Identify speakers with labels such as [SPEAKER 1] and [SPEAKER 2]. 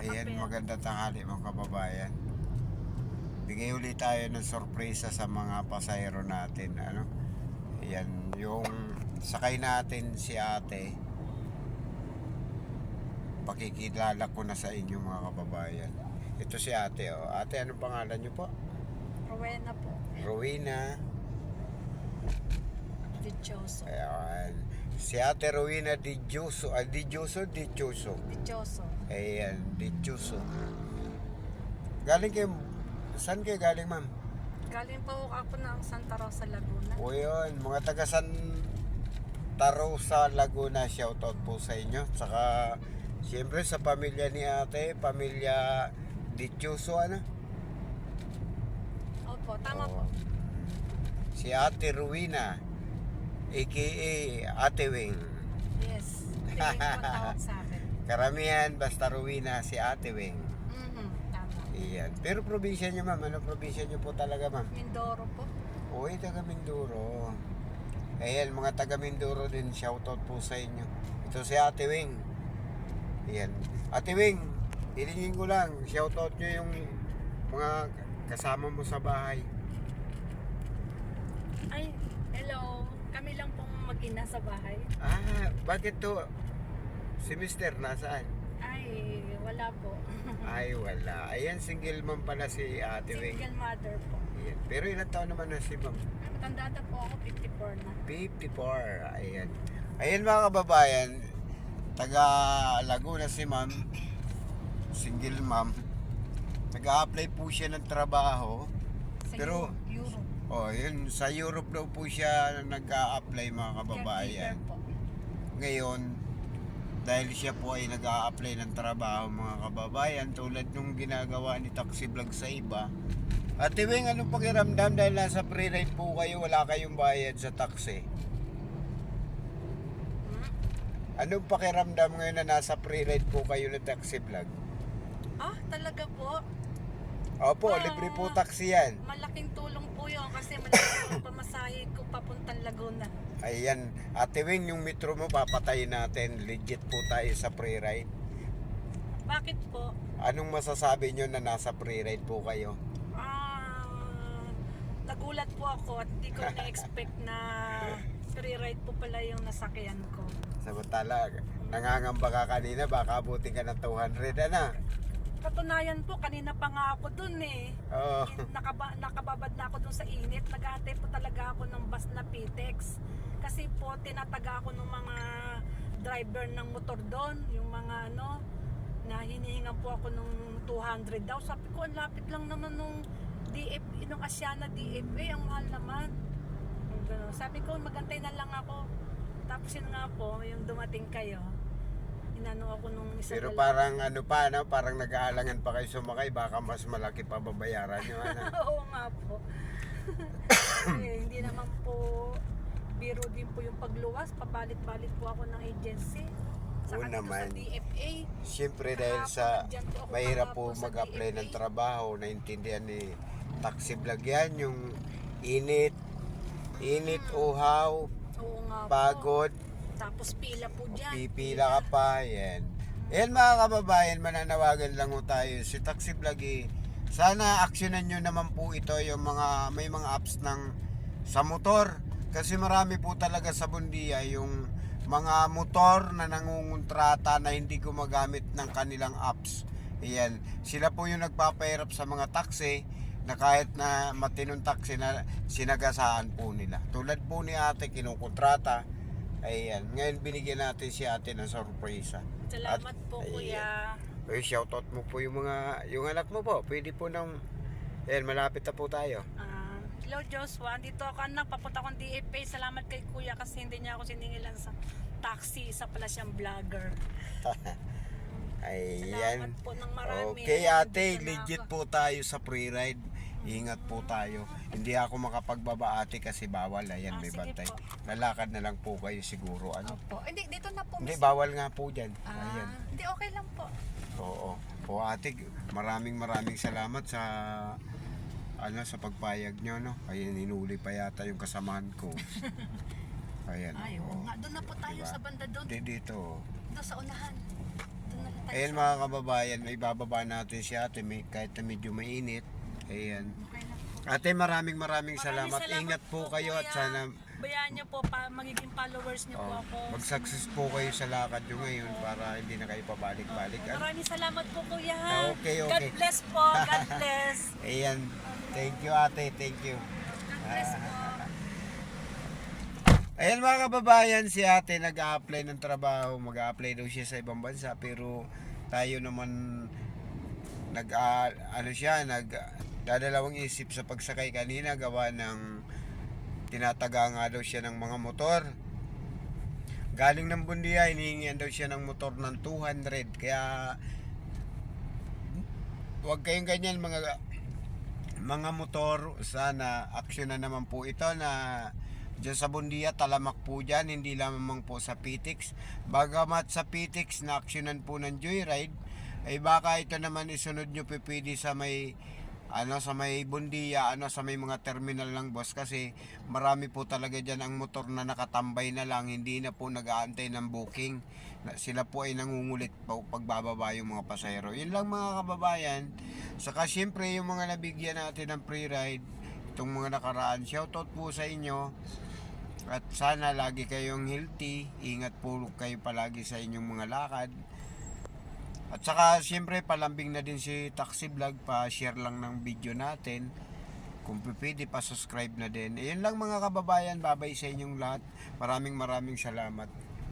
[SPEAKER 1] Ayan, maganda tanghali mga kababayan. Bigay ulit tayo ng sorpresa sa mga pasahero natin. Ano? Ayan, yung sakay natin si ate. Pakikilala ko na sa inyo mga kababayan. Ito si ate. Oh. Ate, anong pangalan niyo po?
[SPEAKER 2] Rowena po.
[SPEAKER 1] Rowena.
[SPEAKER 2] Dichoso.
[SPEAKER 1] Ayan. Si ate Rowena Dichoso. Dichoso.
[SPEAKER 2] Dichoso.
[SPEAKER 1] Ayan, Dichoso. Galing kayo, saan kayo galing ma'am?
[SPEAKER 2] Galing po ako ng Santa Rosa, Laguna.
[SPEAKER 1] O yun, mga taga Santa Rosa, Laguna, shoutout po sa inyo. Saka, siyempre sa pamilya ni ate, pamilya Dichoso, ano?
[SPEAKER 2] Opo, tama po.
[SPEAKER 1] Si ate Rowena, a.k.a. Ate Wing.
[SPEAKER 2] Yes. Tingin po ang tawag sa akin.
[SPEAKER 1] Karamihan, basta Rowena, si Ate Wing.
[SPEAKER 2] Tama.
[SPEAKER 1] Iyan. Pero probinsya niyo ma'am, ano probinsya niyo po talaga ma'am?
[SPEAKER 2] Mindoro po.
[SPEAKER 1] Uy, taga Mindoro. Ayan, mga taga Mindoro din, shoutout po sa inyo. Ito si Ate Wing. Ayan. Ate Wing, hilingin ko lang, shoutout nyo yung mga kasama mo sa bahay.
[SPEAKER 2] Ay, hello. Kami lang pong mag-ina sa bahay.
[SPEAKER 1] Ah, bakit to? Si Mister, nasaan?
[SPEAKER 2] Ay, wala po.
[SPEAKER 1] Ay, wala. Ayan, single mom pala si Ate Wing.
[SPEAKER 2] Single mother po.
[SPEAKER 1] Ayan. Pero ilang taon naman na si ma'am?
[SPEAKER 2] Matanda na po ako, 54 na.
[SPEAKER 1] 54. Ayan. Ayan mga kababayan, taga Laguna si ma'am, single ma'am. Nag-a-apply po siya ng trabaho.
[SPEAKER 2] Sa
[SPEAKER 1] Pero,
[SPEAKER 2] Europe.
[SPEAKER 1] oh, yun, sa Europe daw po siya nag-a-apply mga kababayan.
[SPEAKER 2] Caretaker po.
[SPEAKER 1] Ngayon, dahil siya po ay nag-a-apply ng trabaho mga kababayan, tulad nung ginagawa ni Taxi Vlog sa iba. Ate Wing, anong pakiramdam dahil nasa pre-ride po kayo, wala kayong bayad sa taxi? Anong pakiramdam ngayon na nasa pre-ride po kayo ng Taxi Vlog?
[SPEAKER 2] Ah, talaga po?
[SPEAKER 1] Opo, libre po taxi yan.
[SPEAKER 2] Malaking tulong po yun kasi malaking pamasahe ko papuntang Laguna.
[SPEAKER 1] Ayan, Ate Wing, yung metro mo papatayin natin. Legit po tayo sa pre-ride.
[SPEAKER 2] Bakit po?
[SPEAKER 1] Anong masasabi nyo na nasa pre-ride po kayo?
[SPEAKER 2] Nagulat po ako at hindi ko na-expect na free-ride po pala yung nasakyan ko.
[SPEAKER 1] Samantala, nangangamba ka kanina, baka abutin ka ng 200, ano?
[SPEAKER 2] Katunayan po, kanina pa nga ako dun eh.
[SPEAKER 1] Oo.
[SPEAKER 2] Nakababad na ako dun sa init. Nag-aantay po talaga ako ng bus na Pitex. Kasi po, tinataga ako ng mga driver ng motor doon. Yung mga ano, na hinihingan po ako ng 200 daw. Sabi ko, ang lapit lang naman nung DFA, nung Asiana DFA, ang mahal naman. Sabi ko, magantay na lang ako. Tapos yun nga po, yung dumating kayo, inano ako nung isa.
[SPEAKER 1] Pero parang ano pa, no? Parang nag-aalangan pa kayo sumakay, baka mas malaki pa babayaran nyo, ano?
[SPEAKER 2] Oo nga po. Hindi naman po biro din po yung pagluwas. Papalit-palit po ako ng agency. Saka dito
[SPEAKER 1] naman.
[SPEAKER 2] sa DFA.
[SPEAKER 1] Siyempre dahil sa mahirap po mag-apply ng trabaho, naintindihan ni Taxi Vlog yan, yung init, uhaw,
[SPEAKER 2] Oo nga po.
[SPEAKER 1] pagod,
[SPEAKER 2] Tapos pila po dyan.
[SPEAKER 1] pipila ka pa, yan. Yan mga kababayan, mananawagan lang ho tayo. Si Taxi Vlog sana aksyonan nyo naman po ito, yung may mga apps sa motor. Kasi marami po talaga sa Bundia yung mga motor na nangungontrata na hindi gumagamit ng kanilang apps. Ayan, sila po yung nagpapahirap sa mga taxi na kahit na matinong taxi na sinagasaan po nila. Tulad po ni ate, kinukontrata. Ayan, ngayon binigyan natin si ate ng sorpresa.
[SPEAKER 2] Salamat po, kuya.
[SPEAKER 1] Ay, shoutout mo po yung anak mo po. Pwede po nang, ayan, malapit na po tayo.
[SPEAKER 2] Hello Joshua, dito ako anak, papunta akong DFA. Salamat kay kuya kasi hindi niya ako siningilan sa taxi. Isa pala siyang vlogger.
[SPEAKER 1] Ayan.
[SPEAKER 2] Salamat po ng marami.
[SPEAKER 1] Okay ate,
[SPEAKER 2] Nandito na
[SPEAKER 1] legit
[SPEAKER 2] ako.
[SPEAKER 1] po tayo sa pre-ride. Ingat po tayo. Hindi ako makapagbaba ate kasi bawal. Ayan, may
[SPEAKER 2] Sige
[SPEAKER 1] bantay.
[SPEAKER 2] po.
[SPEAKER 1] Lalakad na lang po kayo siguro. Ano?
[SPEAKER 2] Opo. Hindi, dito na po.
[SPEAKER 1] Hindi,
[SPEAKER 2] mismo.
[SPEAKER 1] bawal nga po dyan. Ayan.
[SPEAKER 2] Hindi, okay lang po.
[SPEAKER 1] Oo. O ate, maraming salamat sa sa pagpayag nyo, no? Ayan, inuli pa yata yung kasamahan ko. Ayan.
[SPEAKER 2] Ay, oo nga. Doon na po tayo
[SPEAKER 1] Diba?
[SPEAKER 2] sa banda doon.
[SPEAKER 1] Dito.
[SPEAKER 2] Doon sa unahan. Doon na lang.
[SPEAKER 1] Ayan mga kababayan, may bababa natin si ate kahit na medyo mainit. Ayan.
[SPEAKER 2] Okay na po.
[SPEAKER 1] Ate, maraming salamat.
[SPEAKER 2] Salamat
[SPEAKER 1] Ingat po kayo at
[SPEAKER 2] kuya.
[SPEAKER 1] sana
[SPEAKER 2] Bayaan niyo po, magiging followers niyo po ako.
[SPEAKER 1] mag-success po kayo sa lakad nyo ngayon para hindi na kayo pabalik-balik.
[SPEAKER 2] Maraming salamat po kuya.
[SPEAKER 1] Okay.
[SPEAKER 2] God bless po. God bless.
[SPEAKER 1] Ayan. Thank you ate, thank you.
[SPEAKER 2] God bless po.
[SPEAKER 1] Ayan mga kababayan, si ate nag-a-apply ng trabaho. Mag-a-apply daw siya sa ibang bansa pero tayo naman dadalawang isip sa pagsakay kanina gawa ng tinataga nga daw siya ng mga motor. Galing ng Bundia, hinihingian daw siya ng motor ng 200. Kaya huwag kayong ganyan mga motor. Sana aksyon na naman po ito na dyan sa Bundia, talamak po dyan, hindi lamang po sa PTEX. Bagamat sa PTEX na aksyonan po ng Joyride, ay baka ito naman isunod nyo pipili sa may sa may Bundia, sa may mga terminal ng boss, kasi marami po talaga dyan ang motor na nakatambay na lang, hindi na po nag-aantay ng booking. Sila po ay nangungulit pagbababa yung mga pasahero. Yun lang mga kababayan. Saka syempre yung mga nabigyan natin ng free ride, itong mga nakaraan, shoutout po sa inyo. At sana lagi kayong healthy, ingat po kayo palagi sa inyong mga lakad. At saka siyempre palambing na din si Taxi Vlog, pa-share lang ng video natin. Kung pwede pa subscribe na din. Ayun lang mga kababayan, babay sa inyong lahat. Maraming salamat.